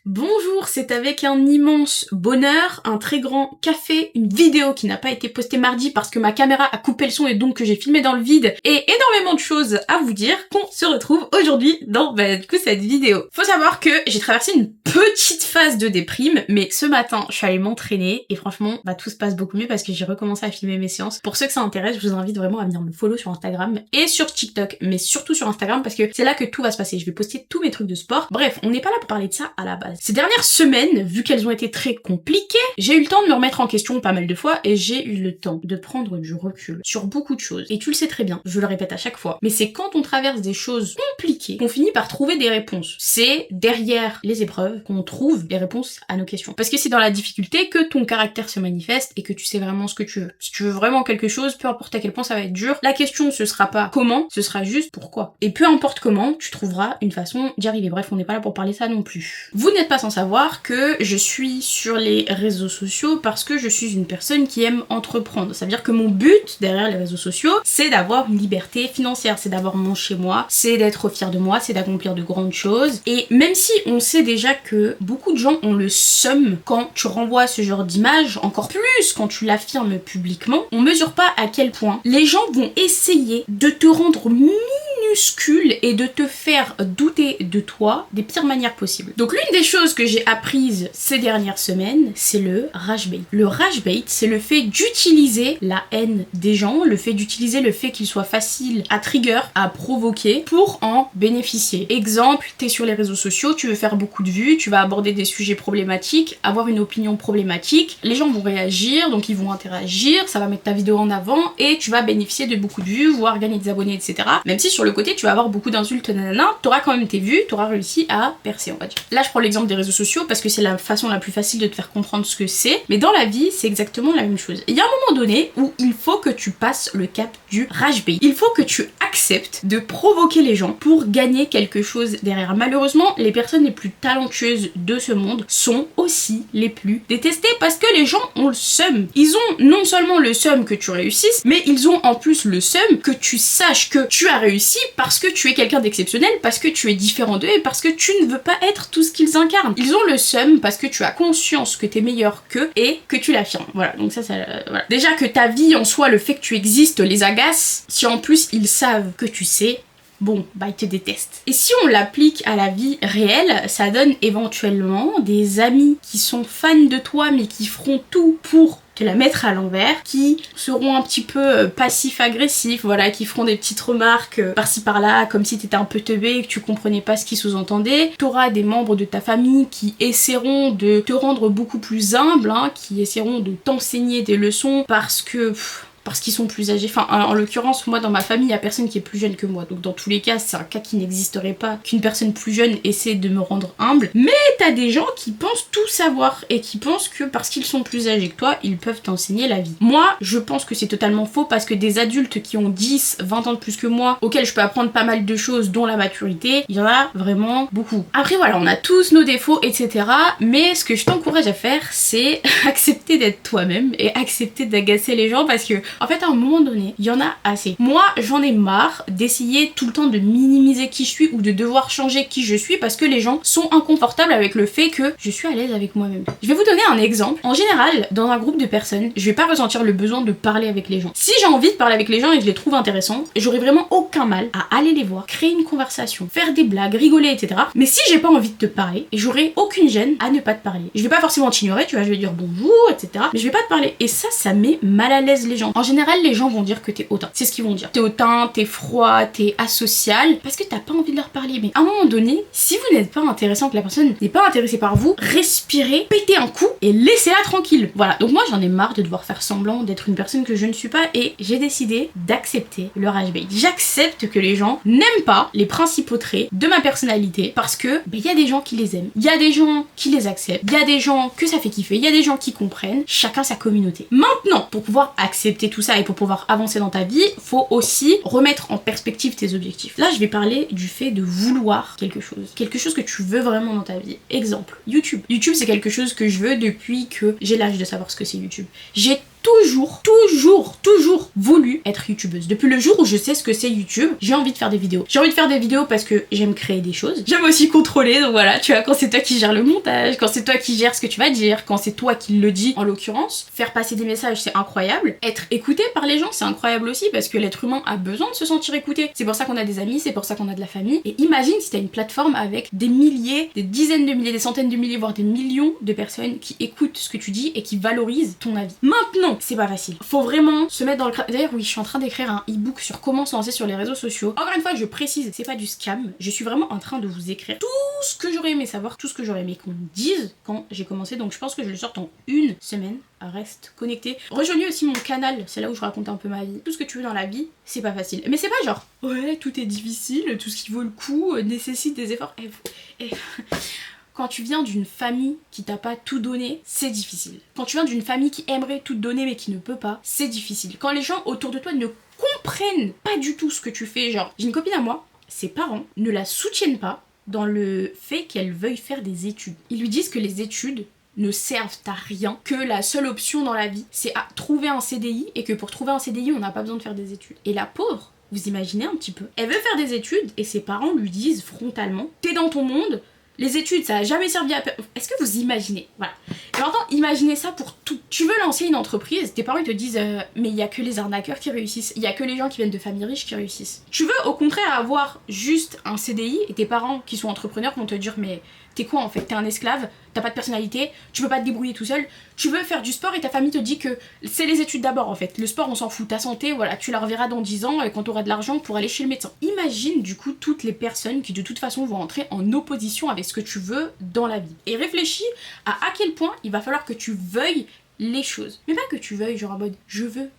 Bonjour, c'est avec un immense bonheur, un très grand café, une vidéo qui n'a pas été postée mardi parce que ma caméra a coupé le son et donc que j'ai filmé dans le vide et énormément de choses à vous dire qu'on se retrouve aujourd'hui dans cette vidéo. Faut savoir que j'ai traversé une petite phase de déprime, mais ce matin je suis allée m'entraîner et franchement tout se passe beaucoup mieux parce que j'ai recommencé à filmer mes séances. Pour ceux que ça intéresse, je vous invite vraiment à venir me follow sur Instagram et sur TikTok, mais surtout sur Instagram parce que c'est là que tout va se passer. Je vais poster tous mes trucs de sport. Bref, on n'est pas là pour parler de ça à la base. Ces dernières semaines, vu qu'elles ont été très compliquées, j'ai eu le temps de me remettre en question pas mal de fois et j'ai eu le temps de prendre du recul sur beaucoup de choses. Et tu le sais très bien, je le répète à chaque fois, mais c'est quand on traverse des choses compliquées qu'on finit par trouver des réponses. C'est derrière les épreuves qu'on trouve des réponses à nos questions. Parce que c'est dans la difficulté que ton caractère se manifeste et que tu sais vraiment ce que tu veux. Si tu veux vraiment quelque chose, peu importe à quel point ça va être dur, la question ce sera pas comment, ce sera juste pourquoi. Et peu importe comment, tu trouveras une façon d'y arriver. Bref, on n'est pas là pour parler ça non plus. Vous n'êtes pas sans savoir que je suis sur les réseaux sociaux parce que je suis une personne qui aime entreprendre. Ça veut dire que mon but derrière les réseaux sociaux, c'est d'avoir une liberté financière, c'est d'avoir mon chez moi, c'est d'être fier de moi, c'est d'accomplir de grandes choses. Et même si on sait déjà que beaucoup de gens ont le seum quand tu renvoies ce genre d'image, encore plus quand tu l'affirmes publiquement, on mesure pas à quel point les gens vont essayer de te rendre minuscule et de te faire douter de toi des pires manières possibles. Donc l'une des choses que j'ai apprises ces dernières semaines, c'est le rage bait. Le rage bait, c'est le fait d'utiliser la haine des gens, le fait d'utiliser le fait qu'il soit facile à trigger, à provoquer pour en bénéficier. Exemple, t'es sur les réseaux sociaux, tu veux faire beaucoup de vues, tu vas aborder des sujets problématiques, avoir une opinion problématique, les gens vont réagir, donc ils vont interagir, ça va mettre ta vidéo en avant et tu vas bénéficier de beaucoup de vues, voire gagner des abonnés, etc. Même si sur le côté tu vas avoir beaucoup d'insultes, nanana, t'auras quand même tes vues, t'auras réussi à percer, on va dire. Là je prends l'exemple des réseaux sociaux parce que c'est la façon la plus facile de te faire comprendre ce que c'est, mais dans la vie c'est exactement la même chose. Il y a un moment donné où il faut que tu passes le cap du rage bait. Il faut que tu acceptes de provoquer les gens pour gagner quelque chose derrière. Malheureusement, les personnes les plus talentueuses de ce monde sont aussi les plus détestées parce que les gens ont le seum. Ils ont non seulement le seum que tu réussisses, mais ils ont en plus le seum que tu saches que tu as réussi parce que tu es quelqu'un d'exceptionnel, parce que tu es différent d'eux et parce que tu ne veux pas être tout ce qu'ils incarnent. Ils ont le seum parce que tu as conscience que t'es meilleur qu'eux et que tu l'affirmes. Voilà, donc ça voilà. Déjà que ta vie en soi, le fait que tu existes les agace, si en plus ils savent que tu sais, bon, ils te détestent. Et si on l'applique à la vie réelle, ça donne éventuellement des amis qui sont fans de toi mais qui feront tout pour te la mettre à l'envers, qui seront un petit peu passifs-agressifs, voilà, qui feront des petites remarques par-ci par-là, comme si t'étais un peu teubé et que tu comprenais pas ce qu'ils sous-entendaient. T'auras des membres de ta famille qui essaieront de te rendre beaucoup plus humble, qui essaieront de t'enseigner des leçons parce qu'ils sont plus âgés. Enfin, en l'occurrence, moi, dans ma famille, il y a personne qui est plus jeune que moi. Donc, dans tous les cas, c'est un cas qui n'existerait pas qu'une personne plus jeune essaie de me rendre humble. Mais t'as des gens qui pensent tout savoir et qui pensent que parce qu'ils sont plus âgés que toi, ils peuvent t'enseigner la vie. Moi, je pense que c'est totalement faux parce que des adultes qui ont 10, 20 ans de plus que moi, auxquels je peux apprendre pas mal de choses, dont la maturité, il y en a vraiment beaucoup. Après, voilà, on a tous nos défauts, etc. Mais ce que je t'encourage à faire, c'est accepter d'être toi-même et accepter d'agacer les gens parce que en fait, à un moment donné, il y en a assez. Moi, j'en ai marre d'essayer tout le temps de minimiser qui je suis ou de devoir changer qui je suis parce que les gens sont inconfortables avec le fait que je suis à l'aise avec moi-même. Je vais vous donner un exemple. En général, dans un groupe de personnes, je vais pas ressentir le besoin de parler avec les gens. Si j'ai envie de parler avec les gens et que je les trouve intéressants, j'aurai vraiment aucun mal à aller les voir, créer une conversation, faire des blagues, rigoler, etc. Mais si j'ai pas envie de te parler, j'aurai aucune gêne à ne pas te parler. Je vais pas forcément t'ignorer, tu vois, je vais dire bonjour, etc. Mais je vais pas te parler. Et ça met mal à l'aise les gens. En général, les gens vont dire que t'es hautain. C'est ce qu'ils vont dire. T'es hautain, t'es froid, t'es asocial, parce que t'as pas envie de leur parler. Mais à un moment donné, si vous n'êtes pas intéressant, que la personne n'est pas intéressée par vous, respirez, pétez un coup et laissez-la tranquille. Voilà. Donc moi, j'en ai marre de devoir faire semblant d'être une personne que je ne suis pas et j'ai décidé d'accepter le rage bait. J'accepte que les gens n'aiment pas les principaux traits de ma personnalité parce que y a des gens qui les aiment, il y a des gens qui les acceptent, il y a des gens que ça fait kiffer, il y a des gens qui comprennent, chacun sa communauté. Maintenant, pour pouvoir accepter tout ça et pour pouvoir avancer dans ta vie, faut aussi remettre en perspective tes objectifs. Là, je vais parler du fait de vouloir quelque chose que tu veux vraiment dans ta vie. Exemple, YouTube. YouTube, c'est quelque chose que je veux depuis que j'ai l'âge de savoir ce que c'est YouTube. J'ai toujours voulu être youtubeuse. Depuis le jour où je sais ce que c'est YouTube, j'ai envie de faire des vidéos. J'ai envie de faire des vidéos parce que j'aime créer des choses. J'aime aussi contrôler, donc voilà, tu vois, quand c'est toi qui gères le montage, quand c'est toi qui gères ce que tu vas dire, quand c'est toi qui le dis, en l'occurrence, faire passer des messages, c'est incroyable. Être écouté par les gens, c'est incroyable aussi parce que l'être humain a besoin de se sentir écouté. C'est pour ça qu'on a des amis, c'est pour ça qu'on a de la famille. Et imagine si t'as une plateforme avec des milliers, des dizaines de milliers, des centaines de milliers, voire des millions de personnes qui écoutent ce que tu dis et qui valorisent ton avis. Maintenant, c'est pas facile. Faut vraiment se mettre dans le... D'ailleurs, oui, je suis en train d'écrire un e-book sur comment se lancer sur les réseaux sociaux. Encore une fois, je précise, c'est pas du scam. Je suis vraiment en train de vous écrire tout ce que j'aurais aimé savoir, tout ce que j'aurais aimé qu'on me dise quand j'ai commencé. Donc je pense que je le sorte en une semaine. Reste connecté. Rejoignez aussi mon canal, c'est là où je raconte un peu ma vie. Tout ce que tu veux dans la vie, c'est pas facile. Mais c'est pas genre, ouais, tout est difficile, tout ce qui vaut le coup nécessite des efforts. Quand tu viens d'une famille qui t'a pas tout donné, c'est difficile. Quand tu viens d'une famille qui aimerait tout te donner mais qui ne peut pas, c'est difficile. Quand les gens autour de toi ne comprennent pas du tout ce que tu fais, genre, j'ai une copine à moi, ses parents ne la soutiennent pas dans le fait qu'elle veuille faire des études. Ils lui disent que les études ne servent à rien, que la seule option dans la vie, c'est à trouver un CDI et que pour trouver un CDI, on n'a pas besoin de faire des études. Et la pauvre, vous imaginez un petit peu, elle veut faire des études et ses parents lui disent frontalement, t'es dans ton monde, les études, ça a jamais servi à... Est-ce que vous imaginez? Voilà. Et maintenant, imaginez ça pour tout. Tu veux lancer une entreprise, tes parents ils te disent mais il y a que les arnaqueurs qui réussissent, il y a que les gens qui viennent de familles riches qui réussissent. Tu veux au contraire avoir juste un CDI et tes parents qui sont entrepreneurs vont te dire mais t'es quoi en fait? T'es un esclave, t'as pas de personnalité, tu peux pas te débrouiller tout seul, tu veux faire du sport et ta famille te dit que c'est les études d'abord en fait. Le sport on s'en fout, ta santé, voilà, tu la reverras dans 10 ans quand t'auras de l'argent pour aller chez le médecin. Imagine du coup toutes les personnes qui de toute façon vont entrer en opposition avec ce que tu veux dans la vie. Et réfléchis à quel point il va falloir que tu veuilles les choses. Mais pas que tu veuilles genre en mode je veux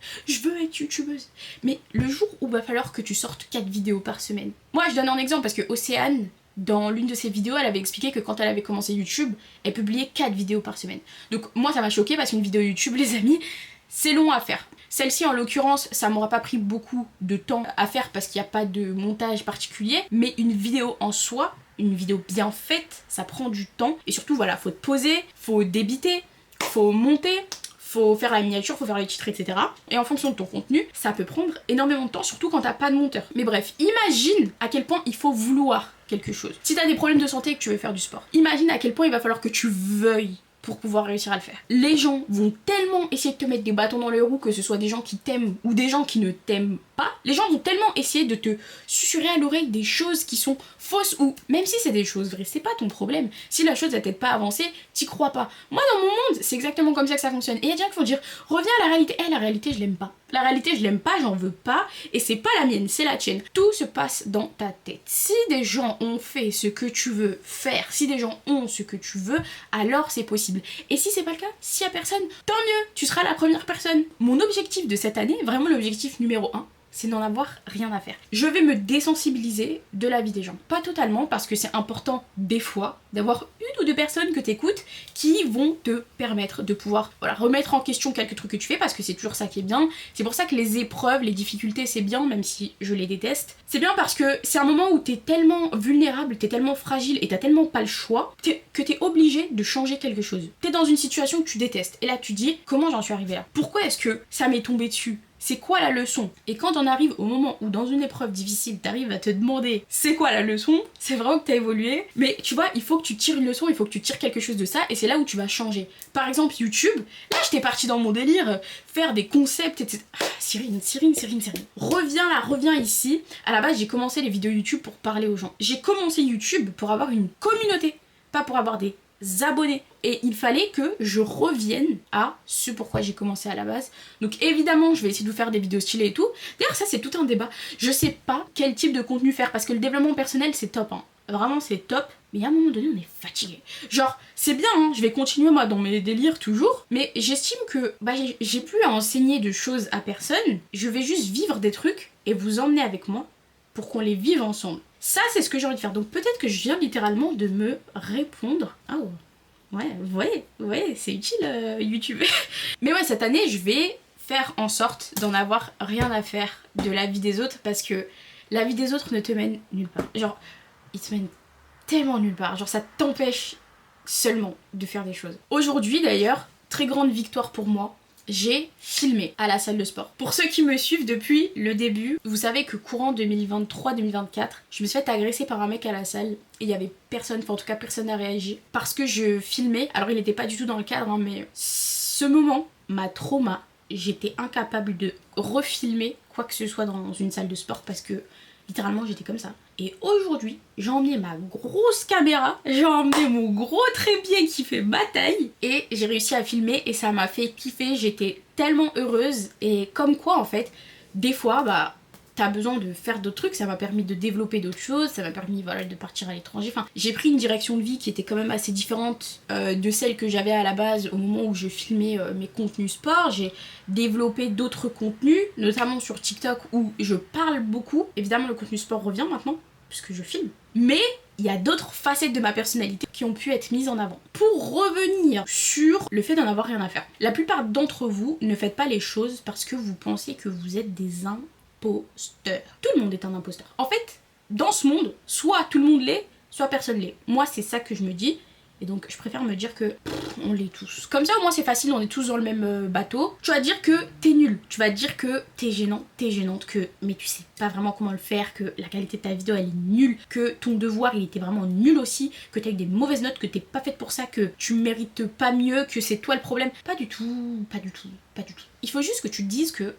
être youtubeuse. Mais le jour où va falloir que tu sortes 4 vidéos par semaine. Moi je donne un exemple parce que Océane, dans l'une de ses vidéos, elle avait expliqué que quand elle avait commencé YouTube, elle publiait 4 vidéos par semaine. Donc moi ça m'a choquée parce qu'une vidéo YouTube, les amis, c'est long à faire. Celle-ci en l'occurrence, ça m'aura pas pris beaucoup de temps à faire parce qu'il n'y a pas de montage particulier, mais une vidéo en soi, une vidéo bien faite, ça prend du temps. Et surtout voilà, faut te poser, faut débiter, faut monter, faut faire la miniature, faut faire les titres, etc. Et en fonction de ton contenu, ça peut prendre énormément de temps, surtout quand t'as pas de monteur. Mais bref, imagine à quel point il faut vouloir quelque chose. Si t'as des problèmes de santé et que tu veux faire du sport, imagine à quel point il va falloir que tu veuilles pour pouvoir réussir à le faire. Les gens vont tellement essayer de te mettre des bâtons dans les roues, que ce soit des gens qui t'aiment ou des gens qui ne t'aiment pas. Les gens vont tellement essayer de te susurrer à l'oreille des choses qui sont fausses ou même si c'est des choses vraies, c'est pas ton problème. Si la chose elle t'aide pas à avancer, t'y crois pas. Moi dans mon monde, c'est exactement comme ça que ça fonctionne. Et il y a des gens qui vont dire reviens à la réalité. La réalité je l'aime pas. La réalité je l'aime pas, j'en veux pas et c'est pas la mienne, c'est la tienne. Tout se passe dans ta tête. Si des gens ont fait ce que tu veux faire, si des gens ont ce que tu veux, alors c'est possible. Et si c'est pas le cas, s'il y a personne, tant mieux, tu seras la première personne. Mon objectif de cette année, vraiment l'objectif numéro 1, c'est d'en avoir rien à faire. Je vais me désensibiliser de la vie des gens. Pas totalement, parce que c'est important des fois d'avoir une ou deux personnes que t'écoutes qui vont te permettre de pouvoir remettre en question quelques trucs que tu fais, parce que c'est toujours ça qui est bien. C'est pour ça que les épreuves, les difficultés, c'est bien, même si je les déteste. C'est bien parce que c'est un moment où t'es tellement vulnérable, t'es tellement fragile et t'as tellement pas le choix que t'es obligé de changer quelque chose. T'es dans une situation que tu détestes et là tu dis comment j'en suis arrivée là? Pourquoi est-ce que ça m'est tombé dessus? C'est quoi la leçon? Et quand on arrive au moment où dans une épreuve difficile, t'arrives à te demander c'est quoi la leçon, c'est vraiment que t'as évolué. Mais tu vois, il faut que tu tires une leçon, il faut que tu tires quelque chose de ça et c'est là où tu vas changer. Par exemple YouTube, là j'étais partie dans mon délire, faire des concepts, etc. Ah, Cyrine. Reviens ici. À la base j'ai commencé les vidéos YouTube pour parler aux gens. J'ai commencé YouTube pour avoir une communauté, pas pour avoir des abonnés. Et il fallait que je revienne à ce pourquoi j'ai commencé à la base. Donc évidemment je vais essayer de vous faire des vidéos stylées et tout. D'ailleurs ça c'est tout un débat. Je sais pas quel type de contenu faire parce que le développement personnel c'est top hein. Vraiment c'est top. Mais à un moment donné on est fatigué. Genre c'est bien hein, je vais continuer moi dans mes délires toujours. Mais j'estime que j'ai plus à enseigner de choses à personne. Je vais juste vivre des trucs et vous emmener avec moi pour qu'on les vive ensemble. Ça c'est ce que j'ai envie de faire. Donc peut-être que je viens littéralement de me répondre. Oh. Ouais, c'est utile YouTube. Mais ouais, cette année, je vais faire en sorte d'en avoir rien à faire de la vie des autres parce que la vie des autres ne te mène nulle part. Genre, ils te mènent tellement nulle part. Genre, ça t'empêche seulement de faire des choses. Aujourd'hui, d'ailleurs, très grande victoire pour moi. j'ai filmé à la salle de sport. Pour ceux qui me suivent depuis le début, vous savez que courant 2023-2024, je me suis fait agresser par un mec à la salle et il y avait personne, enfin en tout cas personne n'a réagi parce que je filmais. Alors il était pas du tout dans le cadre, hein, mais ce moment m'a trauma. J'étais incapable de refilmer quoi que ce soit dans une salle de sport parce que littéralement j'étais comme ça. Et aujourd'hui, j'ai emmené ma grosse caméra, j'ai emmené mon gros trépied qui fait ma taille et j'ai réussi à filmer et ça m'a fait kiffer, j'étais tellement heureuse. Et comme quoi en fait, des fois bah t'as besoin de faire d'autres trucs, ça m'a permis de développer d'autres choses, ça m'a permis voilà, de partir à l'étranger. Enfin, j'ai pris une direction de vie qui était quand même assez différente de celle que j'avais à la base au moment où je filmais mes contenus sport. J'ai développé d'autres contenus, notamment sur TikTok où je parle beaucoup. Évidemment, le contenu sport revient maintenant, puisque je filme. Mais il y a d'autres facettes de ma personnalité qui ont pu être mises en avant. Pour revenir sur le fait d'en avoir rien à faire. La plupart d'entre vous ne faites pas les choses parce que vous pensez que vous êtes des imposteur. Tout le monde est un imposteur. En fait, dans ce monde, soit tout le monde l'est, soit personne l'est. Moi, c'est ça que je me dis. Et donc, je préfère me dire que on l'est tous. Comme ça, au moins, c'est facile, on est tous dans le même bateau. Tu vas dire que t'es nul. Tu vas dire que t'es gênant, t'es gênante, que mais tu sais pas vraiment comment le faire, que la qualité de ta vidéo, elle est nulle, que ton devoir, il était vraiment nul aussi, que t'as eu des mauvaises notes, que t'es pas faite pour ça, que tu mérites pas mieux, que c'est toi le problème. Pas du tout, pas du tout, pas du tout. Il faut juste que tu te dises que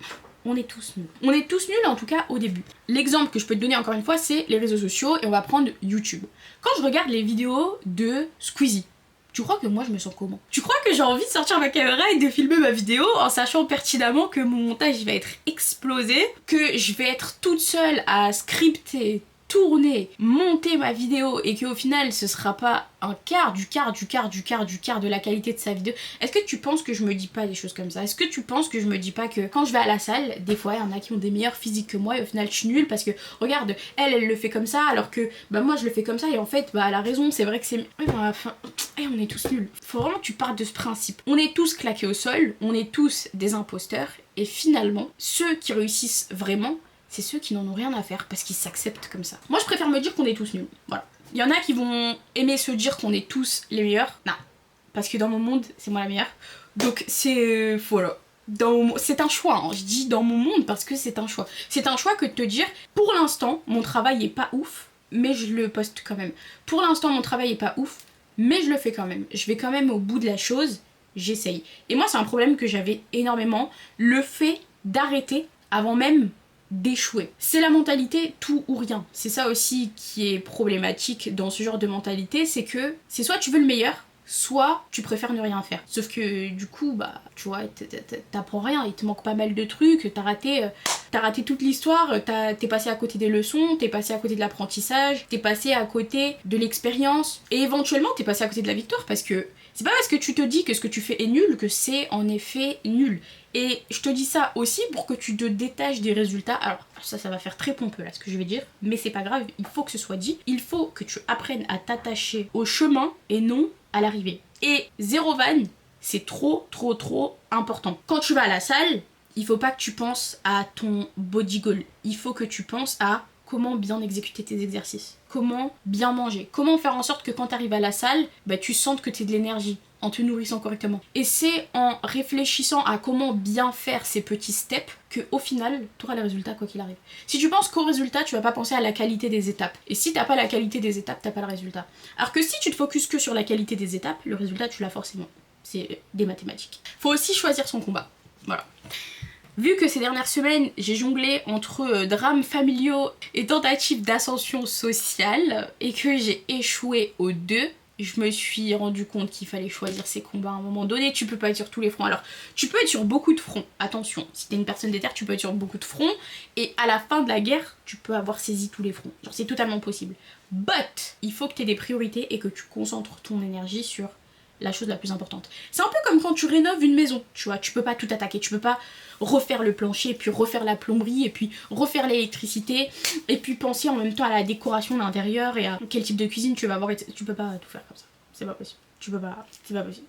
on est tous nuls. On est tous nuls en tout cas au début. L'exemple que je peux te donner encore une fois, c'est les réseaux sociaux et on va prendre YouTube. Quand je regarde les vidéos de Squeezie, tu crois que moi je me sens comment? Tu crois que j'ai envie de sortir ma caméra et de filmer ma vidéo en sachant pertinemment que mon montage va être explosé, que je vais être toute seule à scripter, tourner, monter ma vidéo et qu'au final ce sera pas un quart de la qualité de sa vidéo? Est-ce que tu penses que je me dis pas des choses comme ça? Est-ce que tu penses que je me dis pas que quand je vais à la salle, des fois il y en a qui ont des meilleurs physiques que moi et au final je suis nulle parce que regarde, elle le fait comme ça alors que bah moi je le fais comme ça et en fait bah elle a raison, c'est vrai que c'est... Ouais, bah, enfin, on est tous nuls. Faut vraiment que tu partes de ce principe. On est tous claqués au sol, on est tous des imposteurs et finalement ceux qui réussissent vraiment, c'est ceux qui n'en ont rien à faire parce qu'ils s'acceptent comme ça. Moi je préfère me dire qu'on est tous nuls, voilà. Il y en a qui vont aimer se dire qu'on est tous les meilleurs. Non, parce que dans mon monde, c'est moi la meilleure. Donc c'est... voilà. C'est un choix, hein. Je dis dans mon monde parce que c'est un choix. C'est un choix que de te dire, pour l'instant, mon travail est pas ouf, mais je le poste quand même. Pour l'instant, mon travail est pas ouf, mais je le fais quand même. Je vais quand même au bout de la chose, j'essaye. Et moi, c'est un problème que j'avais énormément, le fait d'arrêter avant même d'échouer. C'est la mentalité tout ou rien. C'est ça aussi qui est problématique dans ce genre de mentalité, c'est que c'est soit tu veux le meilleur, soit tu préfères ne rien faire. Sauf que du coup, bah, tu vois, t'apprends rien, il te manque pas mal de trucs, t'as raté toute l'histoire, t'es passé à côté des leçons, t'es passé à côté de l'apprentissage, t'es passé à côté de l'expérience, et éventuellement t'es passé à côté de la victoire parce que c'est pas parce que tu te dis que ce que tu fais est nul que c'est en effet nul. Et je te dis ça aussi pour que tu te détaches des résultats. Alors ça va faire très pompeux là ce que je vais dire, mais c'est pas grave, il faut que ce soit dit. Il faut que tu apprennes à t'attacher au chemin et non à l'arrivée. Et zéro vanne, c'est trop important. Quand tu vas à la salle, il faut pas que tu penses à ton body goal. Il faut que tu penses à comment bien exécuter tes exercices, comment bien manger, comment faire en sorte que quand tu arrives à la salle, bah, tu sentes que tu as de l'énergie en te nourrissant correctement. Et c'est en réfléchissant à comment bien faire ces petits steps que au final, tu auras les résultats quoi qu'il arrive. Si tu penses qu'au résultat, tu vas pas penser à la qualité des étapes. Et si t'as pas la qualité des étapes, t'as pas le résultat. Alors que si tu te focuses que sur la qualité des étapes, le résultat, tu l'as forcément. C'est des mathématiques. Faut aussi choisir son combat. Voilà. Vu que ces dernières semaines, j'ai jonglé entre drames familiaux et tentatives d'ascension sociale et que j'ai échoué aux deux, je me suis rendu compte qu'il fallait choisir ses combats à un moment donné. Tu peux pas être sur tous les fronts. Alors, tu peux être sur beaucoup de fronts. Attention, si t'es une personne déterre, tu peux être sur beaucoup de fronts. Et à la fin de la guerre, tu peux avoir saisi tous les fronts. Genre, c'est totalement possible. But, il faut que t'aies des priorités et que tu concentres ton énergie sur la chose la plus importante. C'est un peu comme quand tu rénoves une maison, tu vois, tu peux pas tout attaquer, tu peux pas refaire le plancher, et puis refaire la plomberie, et puis refaire l'électricité, et puis penser en même temps à la décoration de l'intérieur et à quel type de cuisine tu vas avoir, tu peux pas tout faire comme ça, c'est pas possible, tu peux pas, c'est pas possible.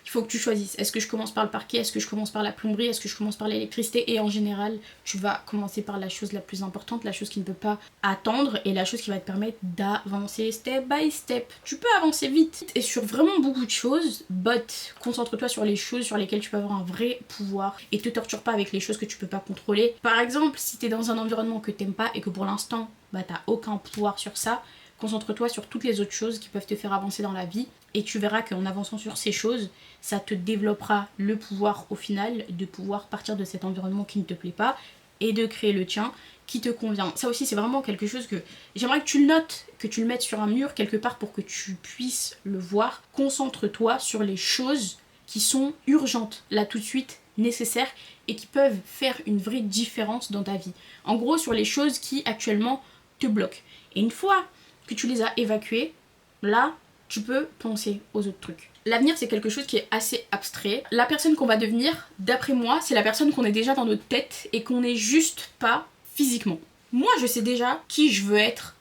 il faut que tu choisisses. Est-ce que je commence par le parquet? Est-ce que je commence par la plomberie? Est-ce que je commence par l'électricité? Et en général, tu vas commencer par la chose la plus importante, la chose qui ne peut pas attendre et la chose qui va te permettre d'avancer step by step. Tu peux avancer vite et sur vraiment beaucoup de choses, but concentre-toi sur les choses sur lesquelles tu peux avoir un vrai pouvoir et te torture pas avec les choses que tu peux pas contrôler. Par exemple, si t'es dans un environnement que t'aimes pas et que pour l'instant, bah t'as aucun pouvoir sur ça, concentre-toi sur toutes les autres choses qui peuvent te faire avancer dans la vie et tu verras qu'en avançant sur ces choses, ça te développera le pouvoir au final de pouvoir partir de cet environnement qui ne te plaît pas et de créer le tien qui te convient. Ça aussi c'est vraiment quelque chose que j'aimerais que tu le notes, que tu le mettes sur un mur quelque part pour que tu puisses le voir. Concentre-toi sur les choses qui sont urgentes, là tout de suite, nécessaires et qui peuvent faire une vraie différence dans ta vie. En gros sur les choses qui actuellement te bloquent. Et une fois que tu les as évacués, là, tu peux penser aux autres trucs. L'avenir, c'est quelque chose qui est assez abstrait. La personne qu'on va devenir, d'après moi, c'est la personne qu'on est déjà dans notre tête et qu'on n'est juste pas physiquement. Moi, je sais déjà qui je veux être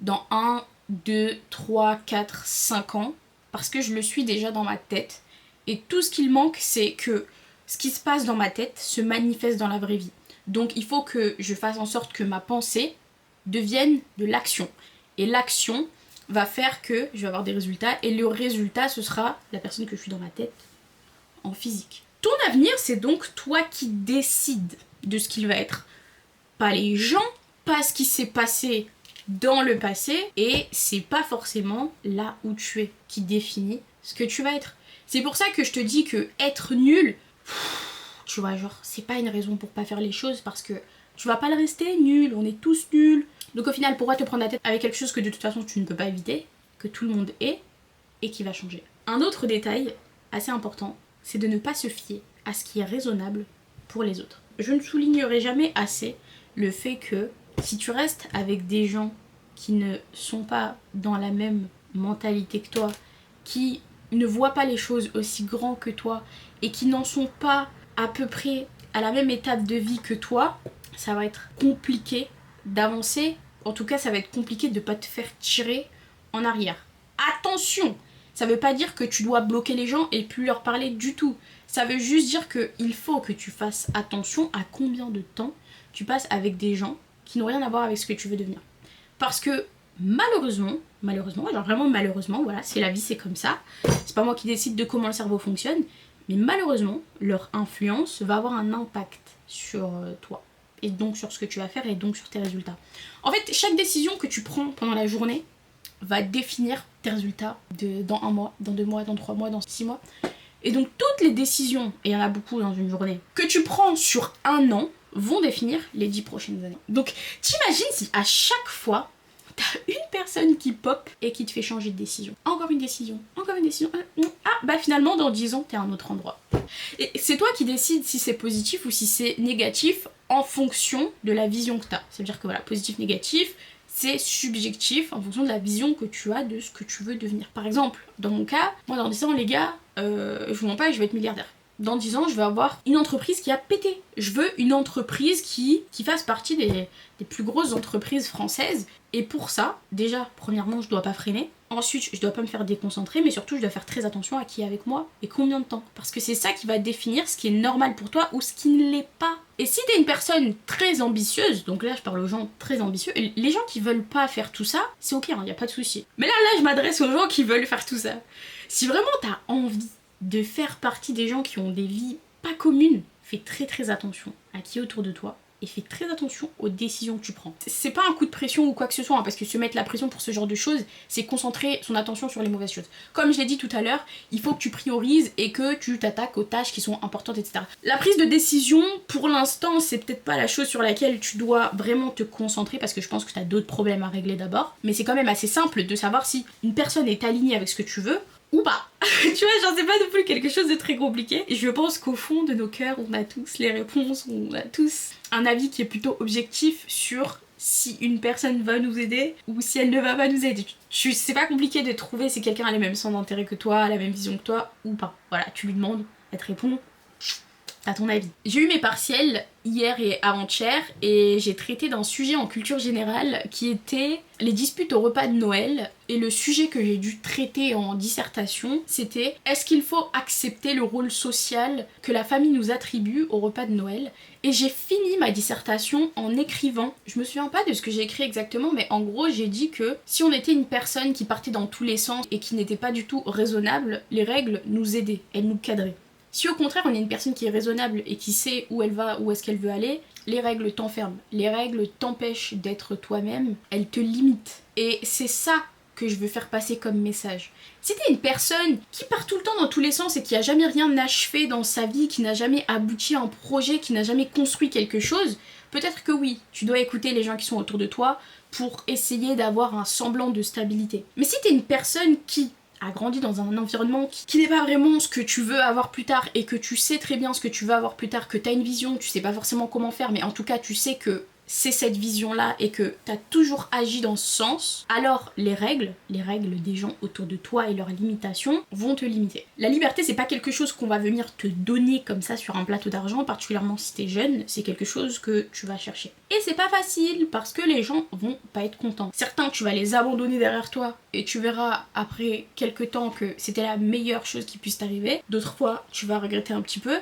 dans 1, 2, 3, 4, 5 ans parce que je le suis déjà dans ma tête. Et tout ce qu'il manque, c'est que ce qui se passe dans ma tête se manifeste dans la vraie vie. Donc, il faut que je fasse en sorte que ma pensée devienne de l'action. Et l'action va faire que je vais avoir des résultats et le résultat ce sera la personne que je suis dans ma tête en physique. Ton avenir c'est donc toi qui décides de ce qu'il va être. Pas les gens, pas ce qui s'est passé dans le passé et c'est pas forcément là où tu es qui définit ce que tu vas être. C'est pour ça que je te dis que être nul, tu vois genre c'est pas une raison pour pas faire les choses parce que tu vas pas le rester nul, on est tous nuls. Donc au final, pourquoi te prendre la tête avec quelque chose que de toute façon tu ne peux pas éviter, que tout le monde est, et qui va changer. Un autre détail assez important, c'est de ne pas se fier à ce qui est raisonnable pour les autres. Je ne soulignerai jamais assez le fait que si tu restes avec des gens qui ne sont pas dans la même mentalité que toi, qui ne voient pas les choses aussi grand que toi, et qui n'en sont pas à peu près à la même étape de vie que toi, ça va être compliqué d'avancer. En tout cas, ça va être compliqué de ne pas te faire tirer en arrière. Attention, ça veut pas dire que tu dois bloquer les gens et plus leur parler du tout. Ça veut juste dire qu'il faut que tu fasses attention à combien de temps tu passes avec des gens qui n'ont rien à voir avec ce que tu veux devenir. Parce que malheureusement, genre vraiment malheureusement, voilà, c'est la vie, c'est comme ça. C'est pas moi qui décide de comment le cerveau fonctionne, mais malheureusement, leur influence va avoir un impact sur toi. Et donc sur ce que tu vas faire et donc sur tes résultats. En fait, chaque décision que tu prends pendant la journée va définir tes résultats dans 1 mois, dans 2 mois, dans 3 mois, dans 6 mois. Et donc toutes les décisions, et il y en a beaucoup dans une journée, que tu prends sur 1 an vont définir les 10 prochaines années. Donc t'imagines si à chaque fois, t'as une personne qui pop et qui te fait changer de décision. Encore une décision, encore une décision. Ah bah finalement dans 10 ans t'es à un autre endroit. Et c'est toi qui décides si c'est positif ou si c'est négatif en fonction de la vision que t'as. Ça veut dire que voilà, positif, négatif, c'est subjectif en fonction de la vision que tu as de ce que tu veux devenir. Par exemple, dans mon cas, moi dans 10 ans les gars, je vous mens pas, je vais être milliardaire. Dans 10 ans, je vais avoir une entreprise qui a pété. Je veux une entreprise qui fasse partie des plus grosses entreprises françaises. Et pour ça, déjà, premièrement, je dois pas freiner. Ensuite, je dois pas me faire déconcentrer, mais surtout, je dois faire très attention à qui est avec moi et combien de temps. Parce que c'est ça qui va définir ce qui est normal pour toi ou ce qui ne l'est pas. Et si t'es une personne très ambitieuse, donc là, je parle aux gens très ambitieux, les gens qui veulent pas faire tout ça, c'est ok, y a pas de souci. Mais là, je m'adresse aux gens qui veulent faire tout ça. Si vraiment t'as envie de faire partie des gens qui ont des vies pas communes, fais très très attention à qui est autour de toi et fais très attention aux décisions que tu prends. C'est pas un coup de pression ou quoi que ce soit, hein, parce que se mettre la pression pour ce genre de choses, c'est concentrer son attention sur les mauvaises choses. Comme je l'ai dit tout à l'heure, il faut que tu priorises et que tu t'attaques aux tâches qui sont importantes, etc. La prise de décision, pour l'instant, c'est peut-être pas la chose sur laquelle tu dois vraiment te concentrer, parce que je pense que tu as d'autres problèmes à régler d'abord, mais c'est quand même assez simple de savoir si une personne est alignée avec ce que tu veux, ou pas. Tu vois, j'en sais pas non plus quelque chose de très compliqué. Et je pense qu'au fond de nos cœurs, on a tous les réponses, on a tous un avis qui est plutôt objectif sur si une personne va nous aider ou si elle ne va pas nous aider. C'est pas compliqué de trouver si quelqu'un a les mêmes centres d'intérêt que toi, la même vision que toi ou pas. Voilà, tu lui demandes, elle te répond. À ton avis? J'ai eu mes partiels hier et avant-hier et j'ai traité d'un sujet en culture générale qui était les disputes au repas de Noël, et le sujet que j'ai dû traiter en dissertation c'était est-ce qu'il faut accepter le rôle social que la famille nous attribue au repas de Noël. Et j'ai fini ma dissertation en écrivant, je me souviens pas de ce que j'ai écrit exactement, mais en gros j'ai dit que si on était une personne qui partait dans tous les sens et qui n'était pas du tout raisonnable, les règles nous aidaient, elles nous cadraient. Si au contraire on est une personne qui est raisonnable et qui sait où elle va, où est-ce qu'elle veut aller, les règles t'enferment, les règles t'empêchent d'être toi-même, elles te limitent. Et c'est ça que je veux faire passer comme message. Si t'es une personne qui part tout le temps dans tous les sens et qui a jamais rien achevé dans sa vie, qui n'a jamais abouti à un projet, qui n'a jamais construit quelque chose, peut-être que oui, tu dois écouter les gens qui sont autour de toi pour essayer d'avoir un semblant de stabilité. Mais si t'es une personne qui a grandi dans un environnement qui n'est pas vraiment ce que tu veux avoir plus tard et que tu sais très bien ce que tu veux avoir plus tard, que t'as une vision, tu sais pas forcément comment faire, mais en tout cas tu sais que c'est cette vision-là et que t'as toujours agi dans ce sens, alors les règles des gens autour de toi et leurs limitations vont te limiter. La liberté, c'est pas quelque chose qu'on va venir te donner comme ça sur un plateau d'argent, particulièrement si t'es jeune, c'est quelque chose que tu vas chercher. Et c'est pas facile parce que les gens vont pas être contents. Certains, tu vas les abandonner derrière toi et tu verras après quelques temps que c'était la meilleure chose qui puisse t'arriver. D'autres fois, tu vas regretter un petit peu,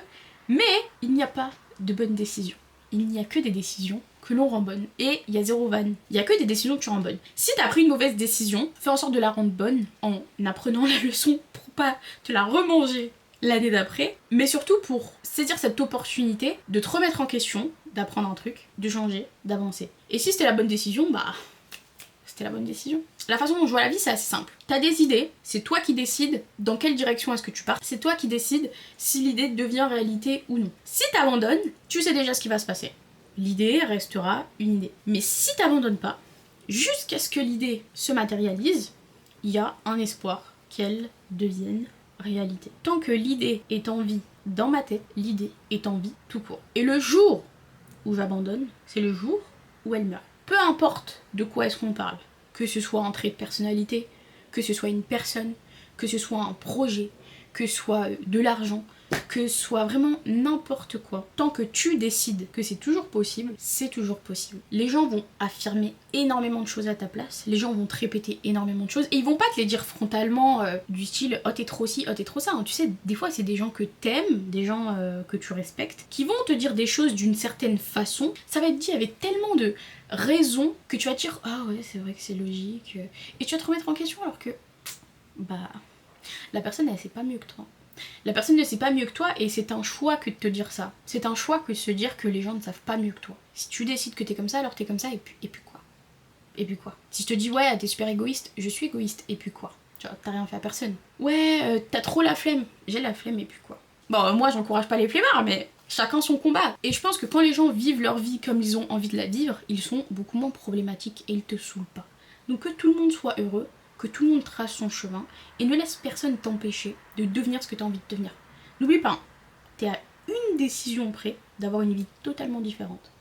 mais il n'y a pas de bonne décision. Il n'y a que des décisions que l'on rend bonnes. Et il y a zéro vanne. Il y a que des décisions que tu rends bonnes. Si t'as pris une mauvaise décision, fais en sorte de la rendre bonne en apprenant la leçon pour pas te la remanger l'année d'après. Mais surtout pour saisir cette opportunité de te remettre en question, d'apprendre un truc, de changer, d'avancer. Et si c'était la bonne décision, bah... c'était la bonne décision. La façon dont je vois la vie, c'est assez simple. T'as des idées, c'est toi qui décides dans quelle direction est-ce que tu pars, c'est toi qui décides si l'idée devient réalité ou non. Si t'abandonnes, tu sais déjà ce qui va se passer. L'idée restera une idée. Mais si t'abandonnes pas, jusqu'à ce que l'idée se matérialise, il y a un espoir qu'elle devienne réalité. Tant que l'idée est en vie dans ma tête, l'idée est en vie tout court. Et le jour où j'abandonne, c'est le jour où elle meurt. Peu importe de quoi est-ce qu'on parle, que ce soit un trait de personnalité, que ce soit une personne, que ce soit un projet, que ce soit de l'argent, que ce soit vraiment n'importe quoi. Tant que tu décides que c'est toujours possible, c'est toujours possible. Les gens vont affirmer énormément de choses à ta place, les gens vont te répéter énormément de choses, et ils vont pas te les dire frontalement du style « oh t'es trop ci, oh t'es trop ça ». Tu sais, des fois c'est des gens que t'aimes, des gens que tu respectes, qui vont te dire des choses d'une certaine façon. Ça va être dit avec tellement de raison que tu vas te dire « ah ouais c'est vrai que c'est logique », et tu vas te remettre en question alors que bah la personne elle sait pas mieux que toi. La personne ne sait pas mieux que toi et c'est un choix que de te dire ça. C'est un choix que de se dire que les gens ne savent pas mieux que toi. Si tu décides que t'es comme ça, alors t'es comme ça et puis quoi? Et puis quoi? Si je te dis ouais t'es super égoïste, je suis égoïste, et puis quoi? Tu vois, t'as rien fait à personne. Ouais t'as trop la flemme, j'ai la flemme, et puis quoi? Bon moi j'encourage pas les flemmards mais chacun son combat. Et je pense que quand les gens vivent leur vie comme ils ont envie de la vivre, ils sont beaucoup moins problématiques et ils te saoulent pas. Donc que tout le monde soit heureux, que tout le monde trace son chemin et ne laisse personne t'empêcher de devenir ce que tu as envie de devenir. N'oublie pas, t'es à une décision près d'avoir une vie totalement différente.